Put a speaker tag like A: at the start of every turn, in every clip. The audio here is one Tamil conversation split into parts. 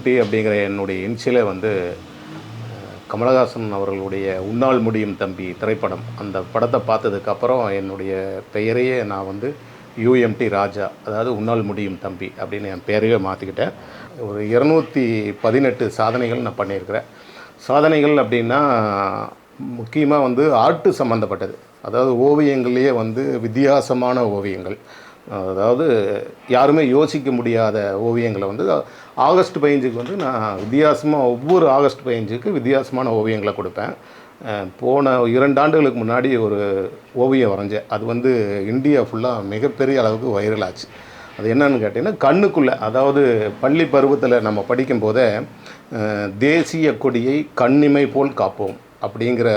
A: யூஎம்டி அப்படிங்கிற என்னுடைய இன்ஷியலே வந்து கமலஹாசன் அவர்களுடைய உன்னால் முடியும் தம்பி திரைப்படம். அந்த படத்தை பார்த்ததுக்கப்புறம் என்னுடைய பெயரையே நான் வந்து யூஎம்டி ராஜா, அதாவது உன்னால் முடியும் தம்பி அப்படின்னு என் பேரையே மாற்றிக்கிட்டேன். ஒரு 218 சாதனைகள் நான் பண்ணியிருக்கிறேன். சாதனைகள் அப்படின்னா முக்கியமாக வந்து ஆர்ட்டு சம்மந்தப்பட்டது. அதாவது ஓவியங்கள்லேயே வந்து வித்தியாசமான ஓவியங்கள், அதாவது யாருமே யோசிக்க முடியாத ஓவியங்களை வந்து ஆகஸ்ட் 15க்கு வந்து நான் வித்தியாசமாக ஒவ்வொரு ஆகஸ்ட் 15க்கு வித்தியாசமான ஓவியங்களை கொடுப்பேன். போன 2 ஆண்டுகளுக்கு முன்னாடி ஒரு ஓவியம் வரைஞ்சேன். அது வந்து இந்தியா ஃபுல்லாக மிகப்பெரிய அளவுக்கு வைரல் ஆச்சு. அது என்னன்னு கேட்டிங்கன்னா, கண்ணுக்குள்ளே, அதாவது பள்ளி பருவத்தில் நம்ம படிக்கும்போதே தேசிய கொடியை கண்ணிமை போல் காப்போம் அப்படிங்கிற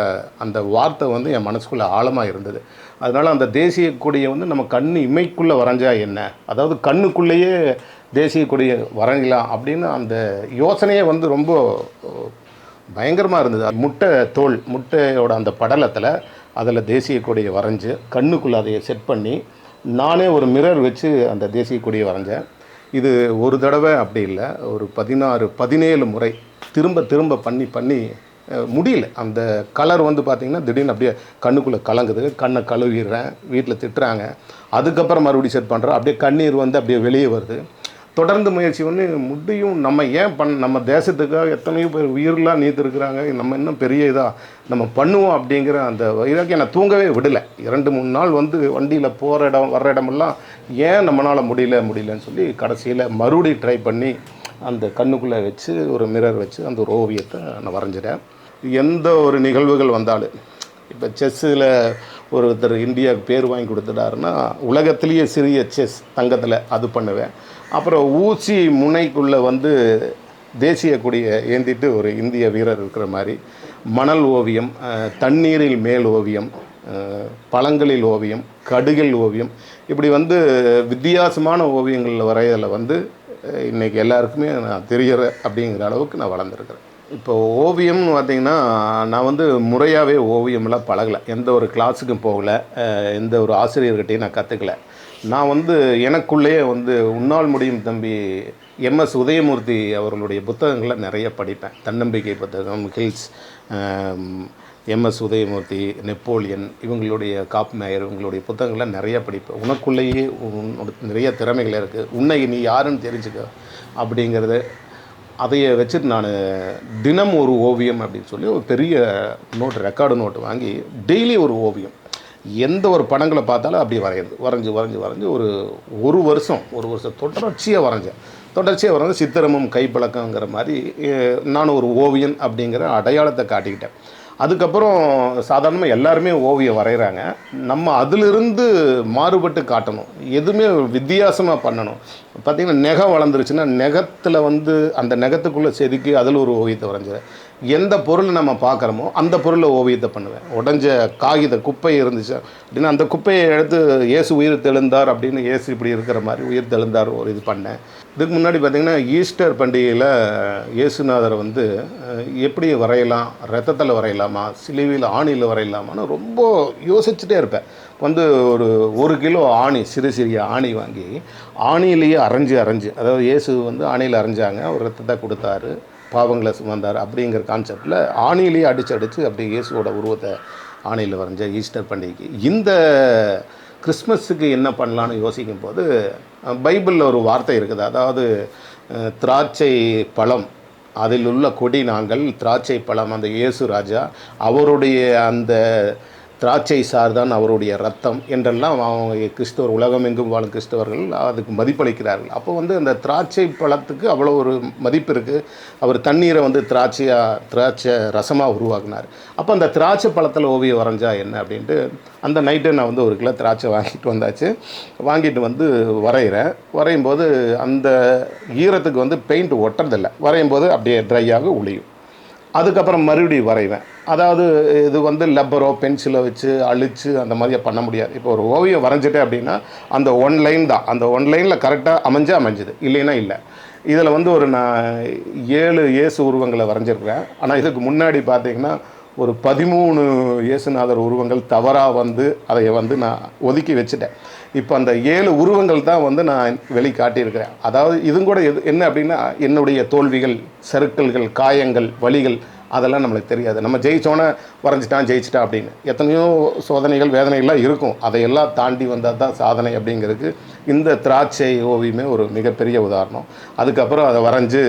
A: அந்த வார்த்தை வந்து என் மனசுக்குள்ளே ஆழமாக இருந்தது. அதனால் அந்த தேசிய கொடியை வந்து நம்ம கண் இமைக்குள்ளே வரைஞ்சா என்ன, அதாவது கண்ணுக்குள்ளேயே தேசிய கொடியை வரையலாம் அப்படின்னு அந்த யோசனையே வந்து ரொம்ப பயங்கரமாக இருந்தது. முட்டையோட அந்த படலத்தில் அதில் தேசிய கொடியை வரைஞ்சி கண்ணுக்குள்ளே அதை செட் பண்ணி நானே ஒரு மிரர் வச்சு அந்த தேசிய கொடியை வரைஞ்சேன். இது ஒரு தடவை அப்படி இல்லை, ஒரு 17 முறை திரும்ப பண்ணி முடியல. அந்த கலர் வந்து பார்த்திங்கன்னா திடீர்னு அப்படியே கண்ணுக்குள்ளே கலங்குது. கண்ணை கழுவிடுறேன், வீட்டில் திட்டுறாங்க. அதுக்கப்புறம் மறுபடியும் செட் பண்ணுறேன். அப்படியே கண்ணீர் வந்து அப்படியே வெளியே வருது. தொடர்ந்து முயற்சி பண்ணி முடியும். நம்ம தேசத்துக்காக எத்தனையோ பேர் உயிரெலாம் நீத்திருக்கிறாங்க, நம்ம இன்னும் பெரிய இதாக நம்ம பண்ணுவோம் அப்படிங்கிற அந்த இதாக்கி என்னை தூங்கவே விடலை. 2-3 நாள் வந்து வண்டியில் போகிற இடம் வர்ற இடமெல்லாம் ஏன் நம்மளால் முடியலன்னு சொல்லி கடைசியில் மறுபடியும் ட்ரை பண்ணி அந்த கண்ணுக்குள்ளே வச்சு ஒரு மிரர் வச்சு அந்த ஒரு ஓவியத்தை நான் வரைஞ்சிட்டேன். எந்த ஒரு நிகழ்வுகள் வந்தாலும், இப்போ செஸ்ஸில் ஒருத்தர் இந்தியாவுக்கு பேர் வாங்கி கொடுத்துட்டாருன்னா உலகத்திலேயே சிறிய செஸ் தங்கத்தில் அது பண்ணுவேன். அப்புறம் ஊசி முனைக்குள்ளே வந்து தேசிய கொடியை ஏந்திட்டு ஒரு இந்திய வீரர் இருக்கிற மாதிரி மணல் ஓவியம், தண்ணீரில் மேல் ஓவியம், பழங்களில் ஓவியம், கடுகில் ஓவியம், இப்படி வந்து வித்தியாசமான ஓவியங்களில் வரையதில் வந்து இன்றைக்கி எல்லாருக்குமே நான் தெரிகிற அப்படிங்கிற அளவுக்கு நான் வளர்ந்துருக்கிறேன். இப்போ ஓவியம்னு பார்த்திங்கன்னா, நான் வந்து முறையாகவே ஓவியமெல்லாம் பழகலை, எந்த ஒரு கிளாஸுக்கும் போகலை, எந்த ஒரு ஆசிரியர்கிட்டையும் நான் கற்றுக்கலை. நான் வந்து எனக்குள்ளேயே வந்து உன்னால் முடியும் தம்பி எம்எஸ் உதயமூர்த்தி அவர்களுடைய புத்தகங்களை நிறைய படிப்பேன். தன்னம்பிக்கை புத்தகம், ஹில்ஸ், எம்எஸ் உதயமூர்த்தி, நெப்போலியன், இவங்களுடைய காப்மேயர், இவங்களுடைய புத்தகங்களை நிறைய படிப்பேன். உனக்குள்ளேயே நிறைய திறமைகள் இருக்குது, உன்னை நீ யாருன்னு தெரிஞ்சுக்க அப்படிங்கிறது. அதையை வச்சுட்டு நான் தினம் ஒரு ஓவியம் அப்படின்னு சொல்லி ஒரு பெரிய ரெக்கார்டு நோட்டு வாங்கி டெய்லி ஒரு ஓவியம், எந்த ஒரு படங்களை பார்த்தாலும் அப்படி வரைஞ்சி ஒரு வருஷம் தொடர்ச்சியாக வரைஞ்சேன். சித்திரமும் கைப்பழக்கங்கிற மாதிரி நான் ஒரு ஓவியன் அப்படிங்கிற அடையாளத்தை காட்டிக்கிட்டேன். அதுக்கப்புறம் சாதாரணமாக எல்லாருமே ஓவியம் வரைகிறாங்க, நம்ம அதிலிருந்து மாறுபட்டு காட்டணும், எதுவுமே வித்தியாசமாக பண்ணணும். பார்த்திங்கன்னா, நெகம் வளர்ந்துருச்சுன்னா நெகத்தில் வந்து அந்த நெகத்துக்குள்ளே செதுக்கி அதில் ஒரு ஓவியத்தை வரைஞ்சேன். எந்த பொருளை நம்ம பார்க்குறோமோ அந்த பொருளை ஓவியத்தை பண்ணுவேன். உடஞ்ச காகித குப்பை இருந்துச்சு அப்படின்னா அந்த குப்பையை எடுத்து இயேசு உயிர் தெழுந்தார் அப்படின்னு, இயேசு இப்படி இருக்கிற மாதிரி உயிர் தெழுந்தார் ஒரு இது பண்ணேன். இதுக்கு முன்னாடி பார்த்திங்கன்னா, ஈஸ்டர் பண்டிகையில் இயேசுநாதரை வந்து எப்படி வரையலாம், ரத்தத்தில் வரையலாமா, சிலுவையில் ஆணியில் வரையலாமான்னு ரொம்ப யோசிச்சுட்டே இருப்பேன். வந்து ஒரு கிலோ ஆணி, சிறிய ஆணி வாங்கி ஆணியிலேயே அரைஞ்சு, அதாவது இயேசு வந்து ஆணியில் அரைஞ்சாங்க, ஒரு ரத்தத்தை கொடுத்தாரு, பாவங்களை சுமந்தார் அப்படிங்கிற கான்செப்டில் ஆணியிலேயே அடித்து அப்படி இயேசுவோட உருவத்தை ஆணியில் வரைஞ்ச ஈஸ்டர் பண்டிகைக்கு. இந்த கிறிஸ்மஸுக்கு என்ன பண்ணலான்னு யோசிக்கும் போது பைபிளில் ஒரு வார்த்தை இருக்குது, அதாவது திராட்சை பழம் அதில் உள்ள கொடி நாங்கள், திராட்சை பழம் அந்த இயேசு ராஜா, அவருடைய அந்த திராட்சை சார்தான் அவருடைய ரத்தம் என்றெல்லாம் அவங்க கிறிஸ்தவர், உலகமெங்கும் வாழும் கிறிஸ்தவர்கள் அதுக்கு மதிப்பளிக்கிறார்கள். அப்போ வந்து அந்த திராட்சை பழத்துக்கு அவ்வளோ ஒரு மதிப்பு இருக்குது. அவர் தண்ணீரை வந்து திராட்சை ரசமாக உருவாக்குனார். அப்போ அந்த திராட்சை பழத்தில் ஓவியம் வரைஞ்சா என்ன அப்படின்ட்டு அந்த நைட்டு நான் வந்து 1 கிலோ திராட்சை வாங்கிட்டு வந்து வரையும் போது அந்த ஈரத்துக்கு வந்து பெயிண்ட் ஒட்டுறதில்லை. வரையும் போது அப்படியே ட்ரையாக ஒளியும். அதுக்கப்புறம் மறுபடியும் வரைவேன். அதாவது இது வந்து லப்பரோ பென்சிலோ வச்சு அழித்து அந்த மாதிரியே பண்ண முடியாது. இப்போ ஒரு ஓவியம் வரைஞ்சிட்டேன் அப்படின்னா அந்த 1 லைன் தான், அந்த 1 லைனில் கரெக்டாக அமைஞ்சுது, இல்லைன்னா இல்லை. இதில் வந்து நான் 7 இயேசு உருவங்களை வரைஞ்சிருக்கிறேன். ஆனால் இதுக்கு முன்னாடி பார்த்திங்கன்னா ஒரு 13 இயேசுநாதர் உருவங்கள் தவறாக வந்து அதை வந்து நான் ஒதுக்கி வச்சுட்டேன். இப்போ அந்த 7 உருவங்கள் தான் வந்து நான் வெளிக்காட்டியிருக்கிறேன். அதாவது இதுவும் கூட என்ன அப்படின்னா, என்னுடைய தோல்விகள், சறுக்கல்கள், காயங்கள், வலிகள் அதெல்லாம் நம்மளுக்கு தெரியாது. நம்ம ஜெயிச்சோன்னே வரைஞ்சிட்டான் ஜெயிச்சிட்டான் அப்படின்னு எத்தனையோ சோதனைகள் வேதனைகள்லாம் இருக்கும். அதையெல்லாம் தாண்டி வந்தால் தான் சாதனை அப்படிங்கிறதுக்கு இந்த திராட்சை ஓவியமே ஒரு மிகப்பெரிய உதாரணம். அதுக்கப்புறம் அதை வரைஞ்சி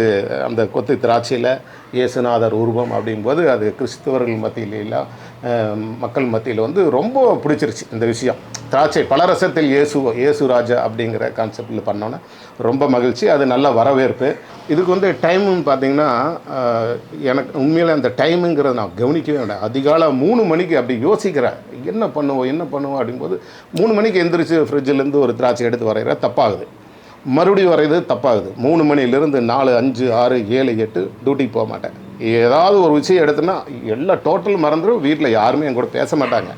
A: அந்த கொத்து திராட்சையில் இயேசுநாதர் உருவம் அப்படிங்கும்போது அது கிறிஸ்தவர்கள் மத்தியில மக்கள் மத்தியில் வந்து ரொம்ப பிடிச்சிருச்சு இந்த விஷயம். திராட்சை பலரசத்தில் இயேசு ராஜா அப்படிங்கிற கான்செப்டில் பண்ணோன்னே ரொம்ப மகிழ்ச்சி. அது நல்ல வரவேற்பு. இதுக்கு வந்து டைமுன்னு பார்த்தீங்கன்னா, எனக்கு உண்மையில் அந்த டைமுங்கிறத நான் கவனிக்கவே வேண்டாம். அதிகாலை 3 மணிக்கு அப்படி யோசிக்கிறேன், என்ன பண்ணுவோம் அப்படிங்கும்போது 3 மணிக்கு எந்திரிச்சு ஃப்ரிட்ஜிலேருந்து ஒரு திராட்சை எடுத்து வரைகிற தப்பாகுது, மறுபடியும் வரைகிறது தப்பாகுது. 3 மணிலேருந்து 4, 5, 6, 7, 8 டியூட்டிக்கு போக மாட்டேன். ஏதாவது ஒரு விஷயம் எடுத்தேன்னா எல்லாம் டோட்டல் மறந்துடும். வீட்டில் யாருமே என் கூட பேச மாட்டாங்க.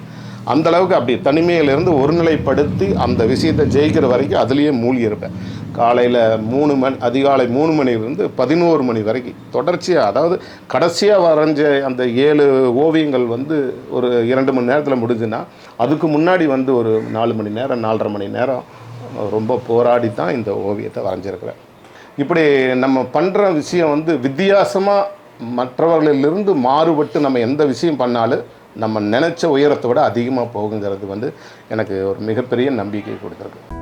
A: அந்தளவுக்கு அப்படி தனிமையிலேருந்து ஒருநிலைப்படுத்தி அந்த விஷயத்தை ஜெயிக்கிற வரைக்கும் அதுலேயே மூழ்கி இருப்பேன். காலையில் அதிகாலை 3 மணிலேருந்து 11 மணி வரைக்கும் தொடர்ச்சியாக, அதாவது கடைசியாக வரைஞ்ச அந்த 7 ஓவியங்கள் வந்து ஒரு 2 மணி நேரத்தில் முடிஞ்சுன்னா, அதுக்கு முன்னாடி வந்து ஒரு 4 மணி நேரம் 4.5 மணி நேரம் ரொம்ப போராடி தான் இந்த ஓவியத்தை வரைஞ்சிருக்கிறேன். இப்படி நம்ம பண்ணுற விஷயம் வந்து வித்தியாசமாக மற்றவர்களிலிருந்து மாறுபட்டு நம்ம எந்த விஷயம் பண்ணாலும் நம்ம நினச்ச உயரத்தை விட அதிகமாக போகுங்கிறது வந்து எனக்கு ஒரு மிகப்பெரிய நம்பிக்கை கொடுத்துருக்கு.